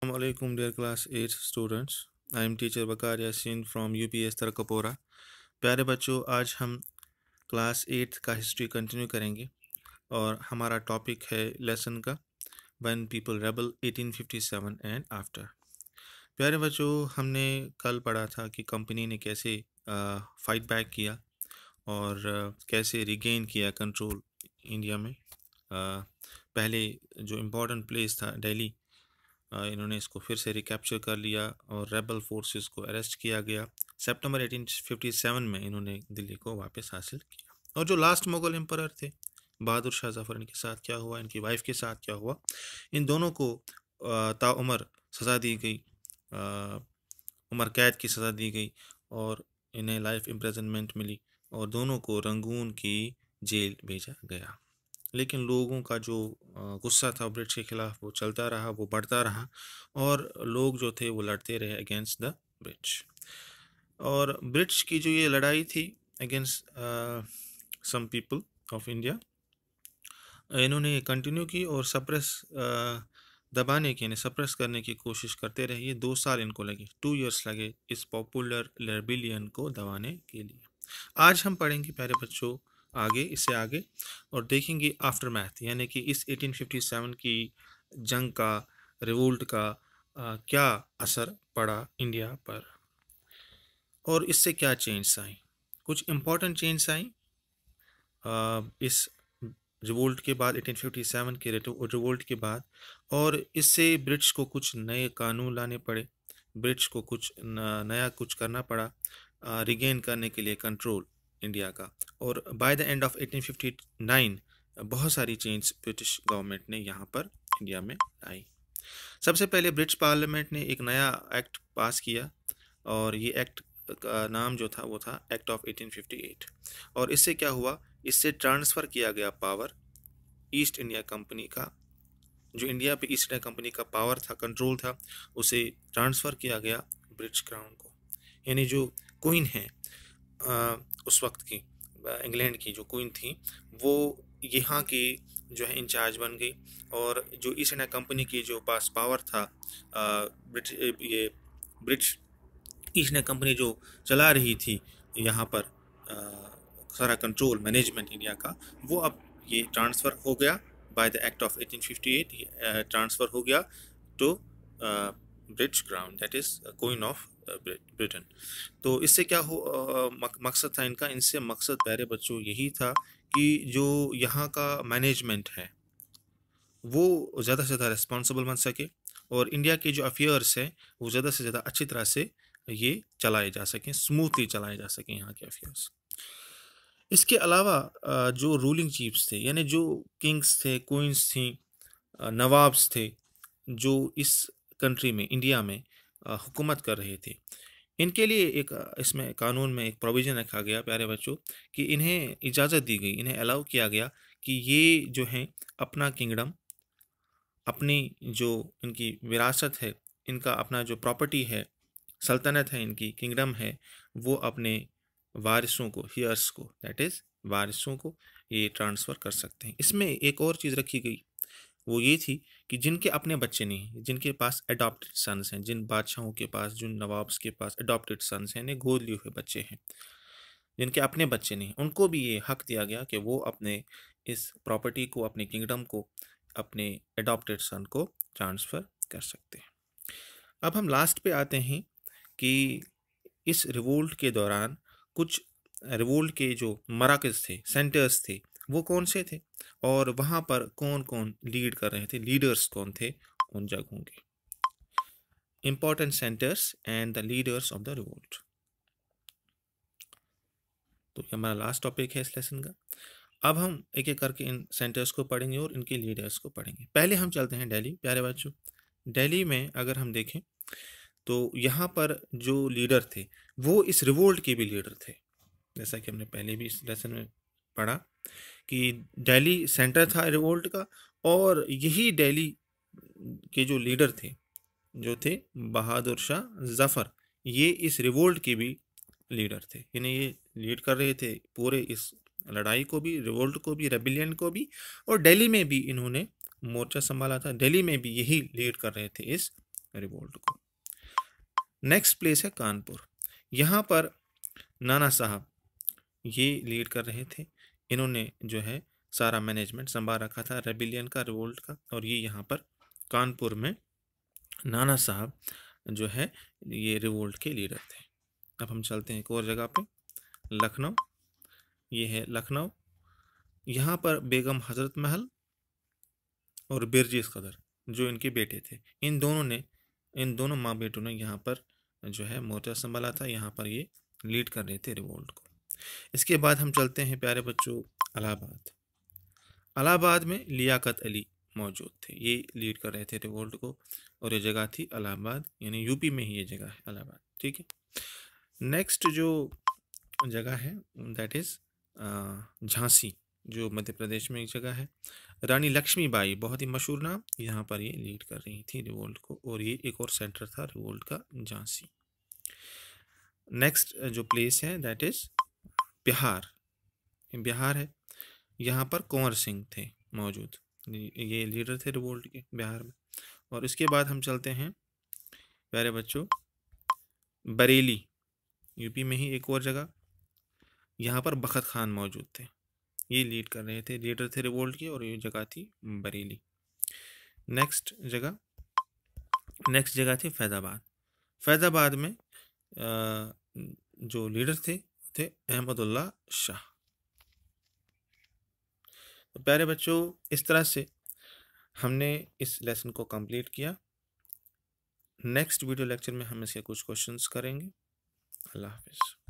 Assalamualaikum dear class 8 students. I am teacher Bakar Yasin from UPS तरकपोरा। प्यारे बच्चों, आज हम क्लास 8 का हिस्ट्री कंटिन्यू करेंगे और हमारा टॉपिक है लेसन का when people rebel 1857 and after. प्यारे बच्चों, हमने कल पढ़ा था कि कंपनी ने कैसे फाइट बैक किया और कैसे रिगेन किया कंट्रोल इंडिया में। पहले जो इम्पोर्टेंट प्लेस था दिल्ली, इन्होंने इसको फिर से रिकैप्चर कर लिया और रेबल फोर्सेस को अरेस्ट किया गया। सितंबर 1857 में इन्होंने दिल्ली को वापस हासिल किया। और जो लास्ट मुगल एम्परर थे बहादुर शाह जफर, इनके साथ क्या हुआ, इनकी वाइफ के साथ क्या हुआ, इन दोनों को ताउम्र सज़ा दी गई, उम्र कैद की सज़ा दी गई और इन्हें लाइफ इम्प्रिजनमेंट मिली और दोनों को रंगून की जेल भेजा गया। लेकिन लोगों का जो गुस्सा था ब्रिटिश के ख़िलाफ़ वो चलता रहा, वो बढ़ता रहा और लोग जो थे वो लड़ते रहे अगेंस्ट द ब्रिटिश। और ब्रिटिश की जो ये लड़ाई थी against some people of India, इन्होंने कंटिन्यू की और सप्रेस दबाने की, सप्रेस करने की कोशिश करते रहे। ये 2 साल इनको लगे, 2 इयर्स लगे इस पॉपुलर रेबेलियन को दबाने के लिए। आज हम पढ़ेंगे प्यारे बच्चों आगे, इससे आगे, और देखेंगे आफ्टर मैथ, यानी कि इस 1857 की जंग का, रिवोल्ट का क्या असर पड़ा इंडिया पर और इससे क्या चेंज आई। कुछ इम्पोर्टेंट चेंज आई इस रिवोल्ट के बाद, 1857 के रिवोल्ट के बाद, और इससे ब्रिटिश को कुछ नए कानून लाने पड़े, ब्रिटिश को कुछ नया कुछ करना पड़ा रिगेन करने के लिए कंट्रोल इंडिया का। और बाय द एंड ऑफ 1859 बहुत सारी चेंज ब्रिटिश गवर्नमेंट ने यहाँ पर इंडिया में लाई। सबसे पहले ब्रिटिश पार्लियामेंट ने एक नया एक्ट पास किया और ये एक्ट का नाम जो था वो था एक्ट ऑफ 1858। और इससे क्या हुआ, इससे ट्रांसफ़र किया गया पावर ईस्ट इंडिया कंपनी का, जो इंडिया पे ईस्ट इंडिया कंपनी का पावर था, कंट्रोल था, उसे ट्रांसफ़र किया गया ब्रिटिश क्राउन को। यानी जो क्वीन है उस वक्त की, इंग्लैंड की जो क्वीन थी, वो यहाँ की जो है इंचार्ज बन गई। और जो ईस्ट इंडिया कंपनी की जो पास पावर था, ब्रिटिश ईस्ट इंडिया कंपनी जो चला रही थी यहाँ पर सारा कंट्रोल मैनेजमेंट इंडिया का, वो अब ये ट्रांसफ़र हो गया by the act of 1858, transfer हो गया to British crown, that is queen of Britain. तो इससे क्या हो मकसद था इनका, इनसे मकसद प्यारे बच्चों यही था कि जो यहाँ का मैनेजमेंट है वो ज़्यादा से ज़्यादा रिस्पॉन्सिबल बन सके और इंडिया के जो अफेयर्स हैं वो ज़्यादा से ज़्यादा अच्छी तरह से ये चलाए जा सकें, स्मूथली चलाए जा सकें यहाँ के अफेयर्स। इसके अलावा जो रूलिंग चीफ्स थे, यानी जो किंग्स थे, क्वींस थी, नवाब्स थे, जो इस कंट्री में, इंडिया में हुकूमत कर रहे थे, इनके लिए एक इसमें कानून में एक प्रोविज़न रखा गया प्यारे बच्चों कि इन्हें इजाज़त दी गई, इन्हें अलाउ किया गया कि ये जो हैं अपना किंगडम, अपनी जो इनकी विरासत है, इनका अपना जो प्रॉपर्टी है, सल्तनत है, इनकी किंगडम है, वो अपने वारिसों को, हियर्स को, दैट इज़ वारिसों को ये ट्रांसफ़र कर सकते हैं। इसमें एक और चीज़ रखी गई, वो ये थी कि जिनके अपने बच्चे नहीं, जिनके पास अडॉप्टेड सन्स हैं, जिन बादशाहों के पास, जिन नवाब्स के पास अडॉप्टेड सन्स हैं, यानी गोद लिए हुए बच्चे हैं, जिनके अपने बच्चे नहीं, उनको भी ये हक दिया गया कि वो अपने इस प्रॉपर्टी को, अपने किंगडम को, अपने अडॉप्टेड सन को ट्रांसफ़र कर सकते हैं। अब हम लास्ट पे आते हैं कि इस रिवोल्ट के दौरान कुछ रिवोल्ट के जो मराकज़ थे, सेंटर्स थे, वो कौन से थे और वहाँ पर कौन कौन लीड कर रहे थे, लीडर्स कौन थे उन जगहों के। Important centres and the leaders of the revolt. तो ये हमारा लास्ट टॉपिक है इस लेसन का। अब हम एक एक करके इन सेंटर्स को पढ़ेंगे और इनके लीडर्स को पढ़ेंगे। पहले हम चलते हैं दिल्ली। प्यारे बच्चों, दिल्ली में अगर हम देखें तो यहाँ पर जो लीडर थे वो इस रिवोल्ट के भी लीडर थे, जैसा कि हमने पहले भी इस लेसन में पढ़ा कि दिल्ली सेंटर था रिवोल्ट का और यही दिल्ली के जो लीडर थे, जो थे बहादुर शाह जफ़र, ये इस रिवोल्ट के भी लीडर थे। यानी ये लीड कर रहे थे पूरे इस लड़ाई को भी, रिवोल्ट को भी, रेबिलियन को भी, और दिल्ली में भी इन्होंने मोर्चा संभाला था। दिल्ली में भी यही लीड कर रहे थे इस रिवोल्ट को। नेक्स्ट प्लेस है कानपुर। यहाँ पर नाना साहब ये लीड कर रहे थे। इन्होंने जो है सारा मैनेजमेंट संभाल रखा था रेबिलियन का, रिवोल्ट का। और ये यहाँ पर कानपुर में नाना साहब जो है ये रिवोल्ट के लीडर थे। अब हम चलते हैं एक और जगह पे, लखनऊ। ये है लखनऊ। यहाँ पर बेगम हजरत महल और बिरजेश कदर जो इनके बेटे थे, इन दोनों माँ बेटों ने यहाँ पर जो है मोर्चा संभाला था। यहाँ पर ये लीड कर रहे थे रिवोल्ट को। इसके बाद हम चलते हैं प्यारे बच्चों इलाहाबाद। इलाहाबाद में लियाकत अली मौजूद थे, ये लीड कर रहे थे रिवोल्ट को। और ये जगह थी इलाहाबाद, यानी यूपी में ही ये जगह है इलाहाबाद। ठीक है। नेक्स्ट जो जगह है दैट इज झांसी, जो मध्य प्रदेश में एक जगह है। रानी लक्ष्मीबाई, बहुत ही मशहूर नाम, यहाँ पर ये लीड कर रही थी रिवोल्ट को। और ये एक और सेंटर था रिवोल्ट का, झांसी। नेक्स्ट जो प्लेस है दैट इज बिहार। बिहार है, यहाँ पर कुंवर सिंह थे मौजूद, ये लीडर थे रिवोल्ट के बिहार में। और इसके बाद हम चलते हैं प्यारे बच्चों बरेली, यूपी में ही एक और जगह। यहाँ पर बखत खान मौजूद थे, ये लीड कर रहे थे, लीडर थे रिवोल्ट के। और ये जगह थी बरेली। नेक्स्ट जगह थी फैज़ाबाद। फैज़ाबाद में जो लीडर थे अहमदुल्ला शाह। तो प्यारे बच्चों इस तरह से हमने इस लेसन को कंप्लीट किया। नेक्स्ट वीडियो लेक्चर में हम इसके कुछ क्वेश्चंस करेंगे। अल्लाह हाफिज़।